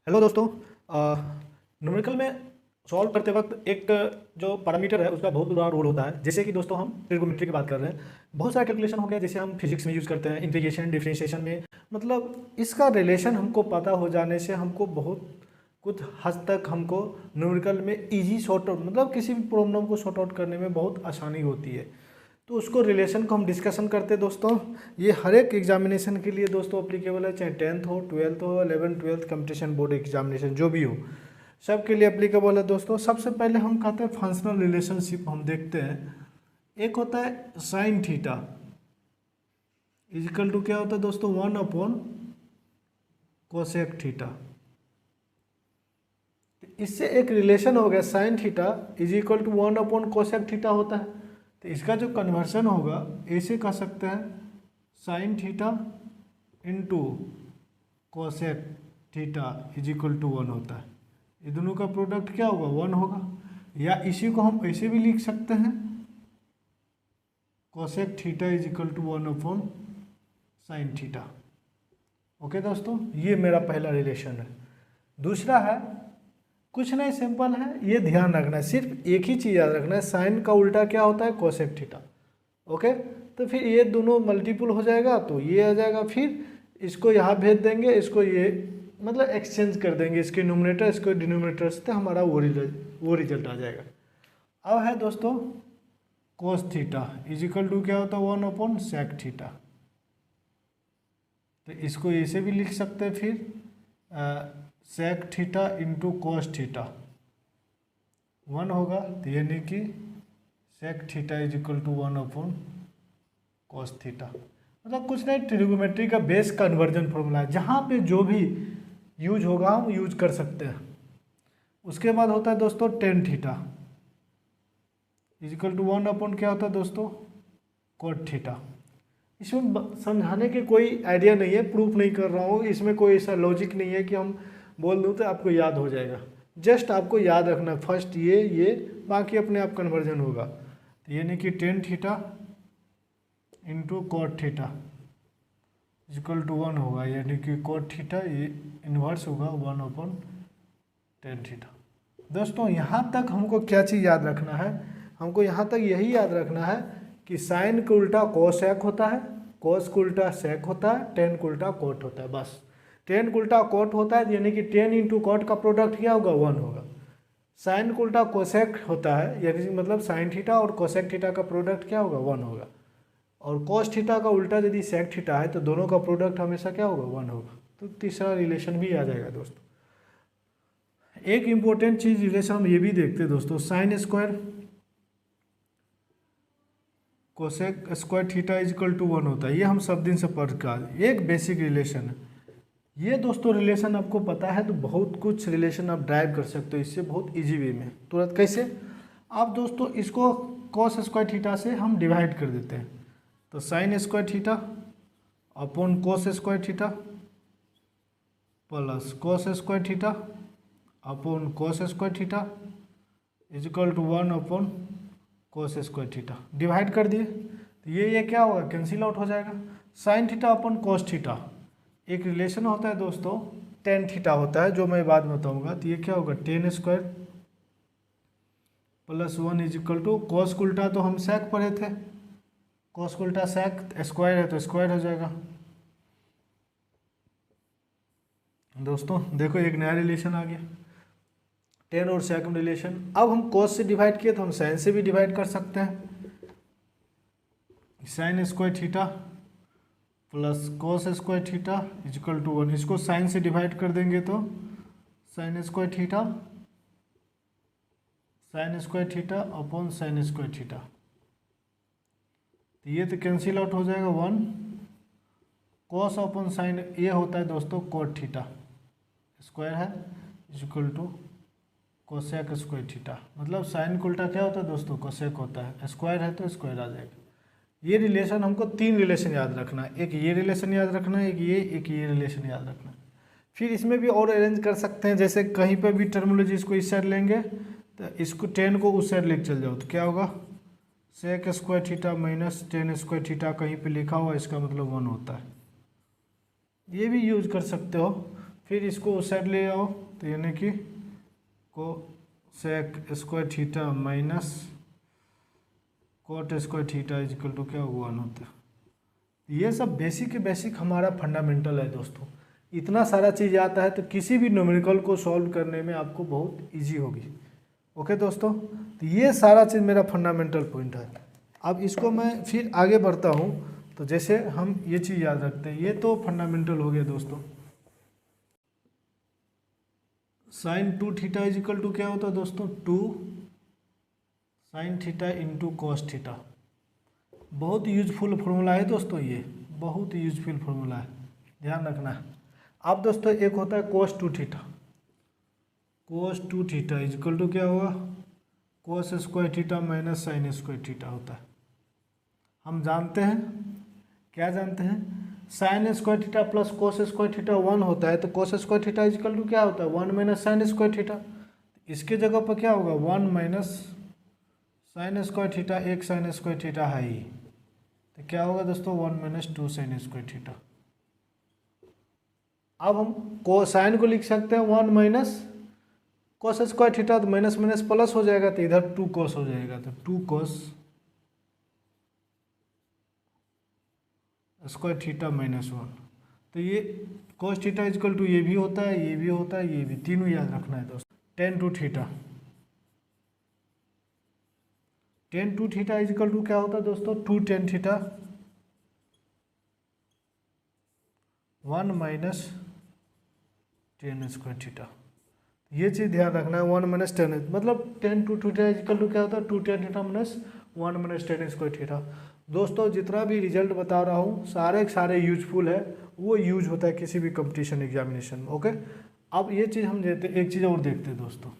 Hello दोस्तों। Numerical में solve करते वक्त एक जो पैरामीटर है उसका बहुत बड़ा रोल होता है। जैसे कि दोस्तों हम ट्रिग्नोमेट्री की बात कर रहे हैं, बहुत सारे कैलकुलेशन हो गया जैसे हम फिजिक्स में यूज़ करते हैं, इंटीग्रेशन डिफरेंशिएशन में। मतलब इसका रिलेशन हमको पता हो जाने से हमको बहुत कुछ हद तक हमको न्यूमेरिकल में इजी सॉर्ट आउट, मतलब किसी भी प्रॉब्लम को सॉर्ट आउट करने में बहुत आसानी होती है। तो उसको रिलेशन को हम डिस्कशन करते हैं दोस्तों। ये हर एक एग्जामिनेशन के लिए दोस्तों अप्लीकेबल है, चाहे 10th हो, 12th हो, 11th 12th competition board examination जो भी हो, सब के लिए अप्लीकेबल है दोस्तों। सबसे पहले हम कहते हैं फंक्शनल रिलेशनशिप हम देखते हैं। एक होता है साइन थीटा इजिकल टू क्या होता है दोस्तों 1 कोसेक थीटा। इससे एक रिलेशन हो गया sine theta is equal to 1 cosec theta होता है। तो इसका जो कन्वर्सन होगा ऐसे कह सकते हैं sine theta into cosec theta is equal to 1 होता है। ये दोनों का प्रोडक्ट क्या होगा 1 होगा। या इसी को हम ऐसे भी लिख सकते हैं cosec theta is equal to 1 sine theta. Okay दोस्तों, ये मेरा पहला रिलेशन है। दूसरा है कुछ नहीं, सिंपल है, ये ध्यान रखना है, सिर्फ एक ही चीज़ याद रखना है, साइन का उल्टा क्या होता है कोसेक थीटा। ओके, तो फिर ये दोनों मल्टीपल हो जाएगा तो ये आ जाएगा, फिर इसको यहाँ भेज देंगे, इसको ये मतलब एक्सचेंज कर देंगे, इसके न्यूमरेटर इसको डिनोमिनेटर से, हमारा वो रिजल्ट आ जाएगा। अब है दोस्तों cos theta is equal to क्या होता है 1/sec थीटा। तो इसको ऐसे भी लिख सकते हैं फिर sec theta into cos theta 1 होगा, तो यानी कि sec theta is equal to 1/cos theta. मतलब कुछ नहीं, ट्रिग्नोमेट्री का बेस कन्वर्जन फॉर्मूला है, जहाँ पे जो भी यूज होगा हम यूज कर सकते हैं। उसके बाद होता है दोस्तों tan theta is equal to 1 क्या होता है दोस्तों कोट थीटा। इसमें समझाने के कोई आइडिया नहीं है, प्रूफ नहीं कर रहा हूँ, इसमें कोई ऐसा लॉजिक नहीं है कि हम बोल दूँ तो आपको याद हो जाएगा। जस्ट आपको याद रखना फर्स्ट ये बाकी अपने आप कन्वर्जन होगा। तो यानी कि tan theta into cot theta equal to 1 होगा, यानी कि कोट थीटा ये इन्वर्स होगा 1/10 थीटा। दोस्तों यहाँ तक हमको क्या चीज़ याद रखना है, हमको यहाँ तक यही याद रखना है कि साइन का उल्टा कोसेक होता है, कोस का उल्टा सेक होता है, टेन का उल्टा कोट होता है। बस टेन का उल्टा कोट होता है यानी कि 10 इंटू कोट का प्रोडक्ट क्या होगा 1 होगा। साइन का उल्टा कोसेक होता है यानी मतलब साइन थीटा और कोसेक थीटा का प्रोडक्ट क्या होगा 1 होगा। और कोस थीटा का उल्टा यदि सेक थीटा है तो दोनों का प्रोडक्ट हमेशा क्या होगा 1 होगा। तो तीसरा रिलेशन भी आ जाएगा दोस्तों। एक इम्पोर्टेंट चीज़ रिलेशन हम ये भी देखते हैं दोस्तों, sine square cosec square theta is equal to 1 होता है। ये हम सब दिन से पढ़ कर, ये एक बेसिक रिलेशन है। ये दोस्तों रिलेशन आपको पता है तो बहुत कुछ रिलेशन आप ड्राइव कर सकते हो इससे बहुत इजी वे में। तुरंत कैसे आप दोस्तों इसको कॉस स्क्वायर थीटा से हम डिवाइड कर देते हैं, तो sine square theta upon cos square theta plus cos square theta upon cos square theta is equal to 1/cos square theta. Divide कर दिए तो ये क्या होगा कैंसिल आउट हो जाएगा। Sine theta upon cos theta एक रिलेशन होता है दोस्तों टेन थीटा होता है, जो मैं बाद में बताऊंगा। तो ये क्या होगा tan square plus 1 is equal to cos उल्टा तो हम सेक पढ़े थे, कॉस उल्टा सेक स्क्वायर है तो स्क्वायर हो जाएगा। दोस्तों देखो एक नया रिलेशन आ गया, टेन और सेक में रिलेशन। अब हम कॉस से डिवाइड किए तो हम साइन से भी डिवाइड कर सकते हैं। Sine square theta plus cos square theta is equal to 1। इसको साइन से डिवाइड कर देंगे तो sine square theta upon sine square theta. तो ये तो कैंसिल आउट हो जाएगा 1। कॉस अपॉन साइन ये होता है दोस्तों कोट थीटा, स्क्वायर है is equal to cosec square theta. मतलब साइन का उल्टा क्या होता है दोस्तों कोसेक होता है, स्क्वायर है तो स्क्वायर आ जाएगा। ये रिलेशन हमको तीन रिलेशन याद रखना है, एक ये रिलेशन याद रखना है, एक ये रिलेशन याद रखना है। फिर इसमें भी और अरेंज कर सकते हैं, जैसे कहीं पर भी टर्मिनोलॉजी इसको इस साइड लेंगे तो इसको 10 को उस साइड लेके चल जाओ तो क्या होगा sec square theta minus 10 square theta कहीं पे लिखा हुआ इसका मतलब 1 होता है। ये भी यूज कर सकते हो। फिर इसको उस साइड ले आओ, तो यानी कि cosec square theta minus cot square theta is equal to क्या हुआ 1 होता है। ये सब बेसिक हमारा फंडामेंटल है दोस्तों। इतना सारा चीज़ आता है तो किसी भी न्यूमेरिकल को सॉल्व करने में आपको बहुत इजी होगी। ओके दोस्तों, तो ये सारा चीज़ मेरा फंडामेंटल पॉइंट है। अब इसको मैं फिर आगे बढ़ता हूँ, तो जैसे हम ये चीज़ याद रखते हैं, ये तो फंडामेंटल हो गया दोस्तों। साइन 2 थीटा इजिकल टू क्या होता है दोस्तों, 2 sign theta into cos theta. बहुत यूजफुल फॉर्मूला है दोस्तों, ये बहुत यूजफुल फॉर्मूला है, ध्यान रखना है। अब दोस्तों एक होता है cos 2 theta, cos 2 theta is equal to क्या हुआ, cos square theta minus sine square theta होता है। हम जानते हैं, क्या जानते हैं, sine square theta plus cos square theta 1 होता है, तो cos square theta is equal to क्या होता है 1 माइनस साइन स्क्वायर थीटा। इसके जगह पर क्या होगा 1 माइनस साइन स्क्वायर थीटा, एक साइन स्क्वायर थीटा है ही, तो क्या होगा दोस्तों 1 माइनस 2 साइन स्क्वायर थीटा। अब हम को साइन को लिख सकते हैं 1 माइनस कोस स्क्वायर थीटा, तो माइनस माइनस प्लस हो जाएगा, तो इधर 2 कोस हो जाएगा, तो 2 कोस स्क्वायर थीटा माइनस 1। तो ये कोस थीटा इजकल टू ये भी होता है, ये भी होता है, ये भी, तीनों याद रखना है दोस्तों। Tan two theta, tan two theta is equal to क्या होता है दोस्तों 2 tan theta 1 minus tan square theta. ये चीज़ ध्यान रखना है, 1 माइनस टेन, मतलब tan two theta is equal to क्या होता है 2 tan theta minus 1 minus tan square theta. दोस्तों जितना भी रिजल्ट बता रहा हूँ सारे यूजफुल है, वो यूज होता है किसी भी कंपटीशन एग्जामिनेशन में। ओके, अब ये चीज़ हम देते, एक चीज़ और देखते हैं दोस्तों,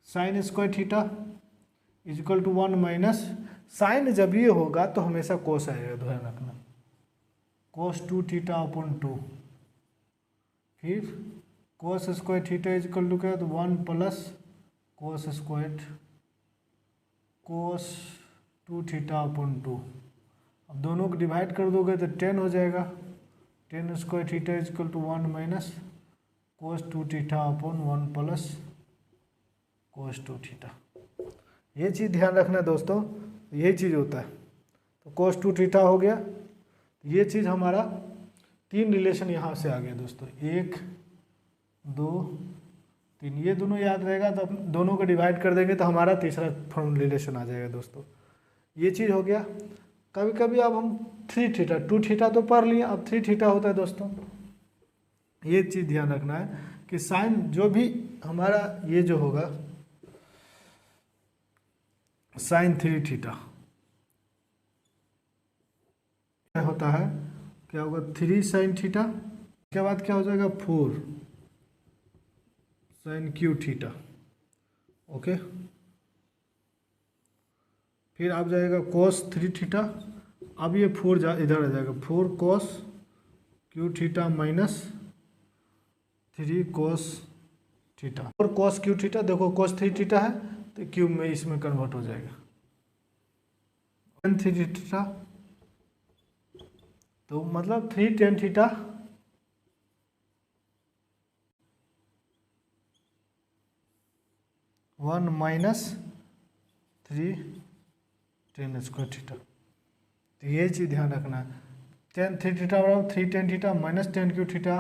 sine square theta is equal to 1 minus sine, जब ये होगा तो हमेशा कोस आएगा, ध्यान रखना, कोस 2 थीटा अपॉन 2, फिर cos square theta is equal to क्या, तो 1 plus cos square cos 2 theta upon 2। अब दोनों को डिवाइड कर दोगे तो 10 हो जाएगा, 10 square theta is equal to 1 minus cos 2 theta upon 1 plus cos 2 theta. ये चीज़ ध्यान रखना दोस्तों, यही चीज़ होता है। तो कोस 2 थीटा हो गया, ये चीज़ हमारा 3 रिलेशन यहाँ से आ गया दोस्तों, 1 2 3, ये दोनों याद रहेगा, तो दोनों को डिवाइड कर देंगे तो हमारा तीसरा फॉर्म रिलेशन आ जाएगा दोस्तों। ये चीज़ हो गया। कभी कभी अब हम 3 थीटा 2 थीटा तो पढ़ लिए, अब 3 थीटा होता है दोस्तों। ये चीज़ ध्यान रखना है कि साइन जो भी हमारा ये जो होगा साइन 3 थीटा क्या होता है, क्या होगा 3 साइन थीटा, उसके बाद क्या हो जाएगा 4 साइन क्यू थीटा। ओके, फिर आप जाएगा कोस 3 थीटा, अब ये 4 इधर आ जाएगा, 4 cos cube theta minus 3 cos theta, और कोस क्यू थीटा, देखो कोस 3 थीटा है तो क्यूब में इसमें कन्वर्ट हो जाएगा, 3 थीटा, तो मतलब 3 ten theta 1 minus 3 ten square theta. तो ये चीज़ ध्यान रखना है, 10 3 थीटा बराबर 3 ten theta minus 10 Q theta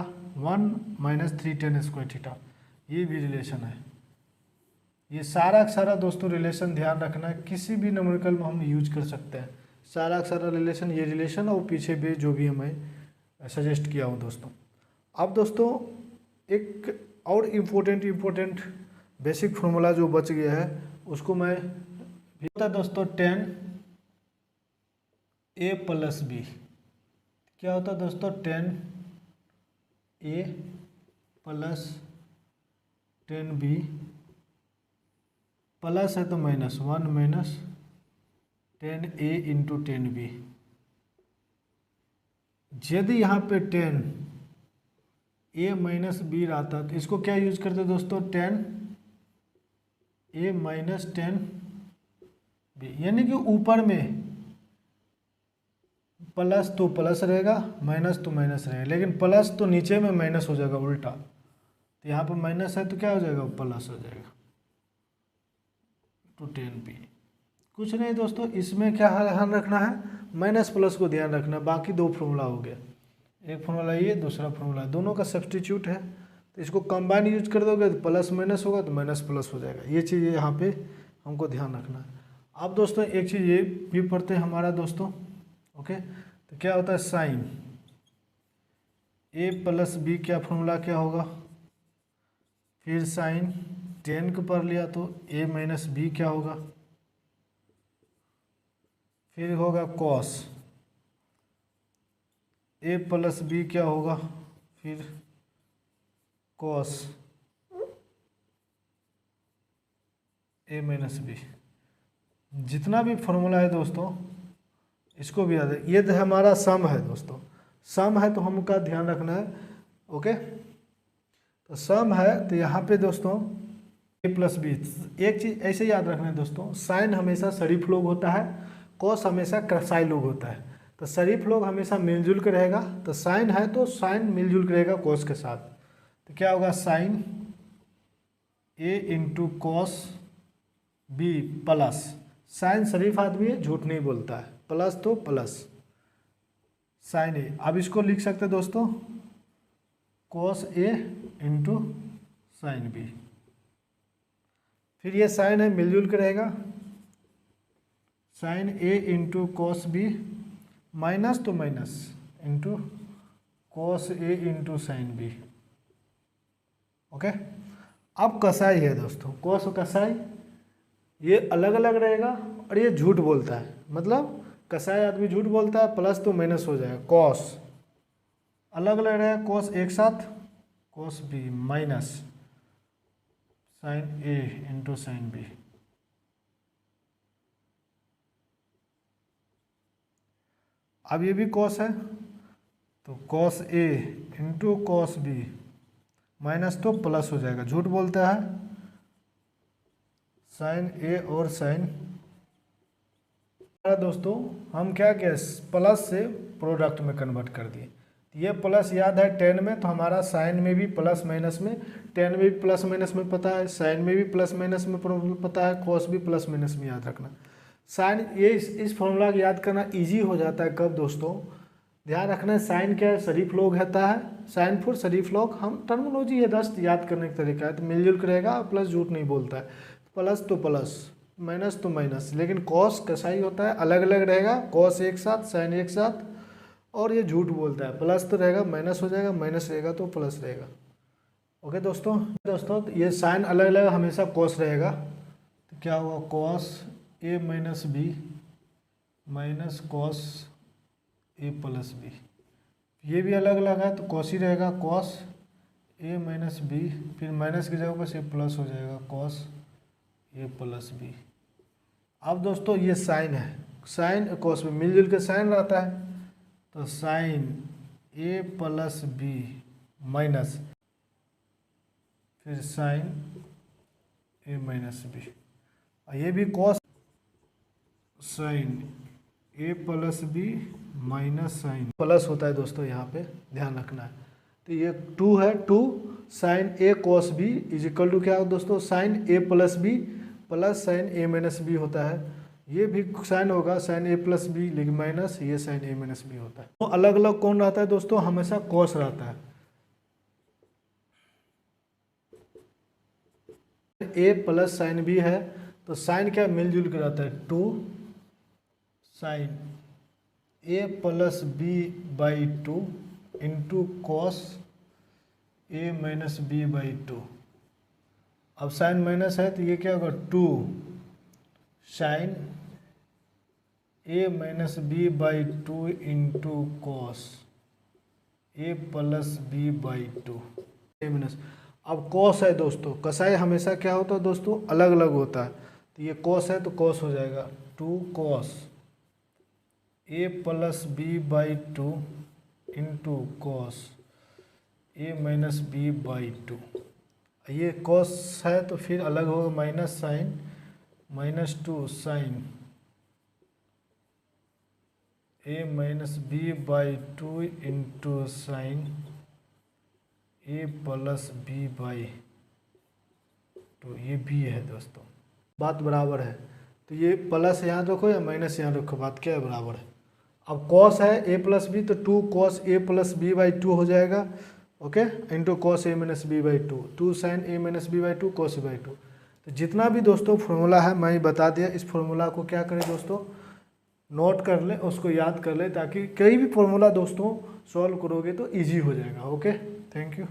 1 minus 3 ten square theta, ये भी रिलेशन है। ये सारा का सारा दोस्तों रिलेशन ध्यान रखना है, किसी भी न्यूमेरिकल में हम यूज कर सकते हैं, सारा का सारा रिलेशन, ये रिलेशन और पीछे भी जो भी हमें सजेस्ट किया हूँ दोस्तों। अब दोस्तों एक और इम्पोर्टेंट बेसिक फार्मूला जो बच गया है उसको मैं होता है दोस्तों 10 a प्लस बी। क्या होता है दोस्तों 10 a प्लस 10 b, प्लस है तो minus 1 minus 10 a into 10 b। यदि यहाँ पे 10 a माइनस बी आता तो इसको क्या यूज करते दोस्तों 10 a माइनस 10 b, यानी कि ऊपर में प्लस तो प्लस रहेगा, माइनस तो माइनस रहेगा, लेकिन प्लस तो नीचे में माइनस हो जाएगा उल्टा, तो यहाँ पर माइनस है तो क्या हो जाएगा, प्लस हो जाएगा, तो 10p। कुछ नहीं दोस्तों, इसमें क्या ध्यान रखना है, माइनस प्लस को ध्यान रखना, बाकी दो फॉर्मूला हो गया, एक फॉर्मूला ये, दूसरा फॉर्मूला, दोनों का सब्स्टिट्यूट है, तो इसको कंबाइन यूज कर दोगे तो प्लस माइनस होगा, तो माइनस प्लस हो जाएगा। ये चीज़ यहाँ पे हमको ध्यान रखना है। अब दोस्तों एक चीज़ ये भी पढ़ते हैं हमारा दोस्तों, ओके, तो क्या होता है साइन ए प्लस बी, क्या फॉर्मूला क्या होगा, फिर साइन 10 को पढ़ लिया तो ए माइनस बी क्या होगा, फिर होगा कॉस ए प्लस बी क्या होगा, फिर कॉस ए माइनस बी। जितना भी फॉर्मूला है दोस्तों इसको भी याद है, ये तो हमारा सम है दोस्तों, सम है तो हमका ध्यान रखना है, ओके। तो सम है तो यहाँ पे दोस्तों ए प्लस बी, एक चीज़ ऐसे याद रखना है दोस्तों, साइन हमेशा शरीफ लोग होता है, कॉस हमेशा क्रसाई लोग होता है, तो शरीफ लोग हमेशा मिलजुल के रहेगा, तो साइन है तो साइन मिलजुल के रहेगा कॉस के साथ, तो क्या होगा sine A into cos B plus, sine शरीफ आदमी है, झूठ नहीं बोलता है, प्लस तो प्लस साइन ए। अब इसको लिख सकते हैं दोस्तों cos A into sine B, फिर ये साइन है मिलजुल के रहेगा, sign A into cos B minus तो माइनस इंटू कॉस ए इंटू साइन बी, ओके। अब कसाई है दोस्तों, कॉस और कसाई ये अलग अलग रहेगा और ये झूठ बोलता है, मतलब कसाई आदमी झूठ बोलता है, प्लस तो माइनस हो जाएगा, कॉस अलग अलग रहेगा, कॉस एक साथ cos B minus sign A into sine B. अब ये भी कॉस है तो cos A into cos B minus तो प्लस हो जाएगा, झूठ बोलता है, साइन ए और साइन। दोस्तों हम क्या किया, प्लस से प्रोडक्ट में कन्वर्ट कर दिए, ये प्लस याद है 10 में, तो हमारा साइन में भी प्लस माइनस में, 10 में भी प्लस माइनस में पता है, साइन में भी प्लस माइनस में पता है, कॉस भी प्लस माइनस में याद रखना। साइन ये इस फॉर्मूला को याद करना इजी हो जाता है कब दोस्तों, ध्यान रखना है साइन क्या है, शरीफ लोग रहता है, साइन फॉर शरीफ लोग, हम टर्मिनोलॉजी है दस्त याद करने का तरीका है, तो मिलजुल कर रहेगा, प्लस झूठ नहीं बोलता है, प्लस तो प्लस माइनस तो माइनस, लेकिन कॉस कसाई होता है अलग अलग रहेगा, कॉस एक साथ साइन एक साथ, और ये झूठ बोलता है, प्लस तो रहेगा माइनस हो जाएगा, माइनस रहेगा तो प्लस रहेगा, ओके दोस्तों। तो ये साइन अलग अलग हमेशा कॉस रहेगा, तो क्या होगा cos A minus B minus cos A plus B, ये भी अलग अलग है तो कॉस ही रहेगा, कॉस ए माइनस बी, फिर माइनस की जगह पर ए प्लस हो जाएगा, कॉस ए प्लस बी। अब दोस्तों ये साइन है, साइन कॉस में मिलजुल के साइन रहता है, तो sine A plus B minus फिर साइन ए माइनस बी, और ये भी cos sine A plus B minus sine plus होता है दोस्तों, यहाँ पे ध्यान रखना है। तो ये 2 है, 2 sine A cos B is equal to क्या हो दोस्तों, sine A plus B plus sine A minus B होता है, ये भी साइन होगा साइन ए प्लस बी लेकिन माइनस, ये साइन ए माइनस बी होता है। तो अलग अलग कौन रहता है दोस्तों, हमेशा कॉस रहता है, ए प्लस साइन बी है तो साइन क्या मिलजुल के रहता है, 2 sine A plus B by 2 into cos A minus B by 2। अब साइन माइनस है तो ये क्या होगा 2 sine A minus B by 2 into cos A plus B by 2 A minus. अब कॉस है दोस्तों, कसाई हमेशा क्या होता है दोस्तों, अलग अलग होता है, तो ये कॉस है तो कॉस हो जाएगा 2 cos A plus B by 2 into cos A minus B by 2। ये कॉस है तो फिर अलग होगा minus sine minus 2 sine A minus B by 2 into sine A plus B by 2, ये बी है दोस्तों। बात बराबर है, तो ये प्लस यहाँ रखो या माइनस यहाँ रखो, बात क्या है, बराबर है। अब कॉस है ए प्लस बी, तो 2 cos A plus B by 2 हो जाएगा, okay, into cos A minus B by 2, 2 sine A minus B by 2 cos A by 2। तो जितना भी दोस्तों फॉर्मूला है मैं बता दिया, इस फॉर्मूला को क्या करें दोस्तों, नोट कर ले, उसको याद कर ले, ताकि कई भी फॉर्मूला दोस्तों सॉल्व करोगे तो इजी हो जाएगा। Okay, thank you.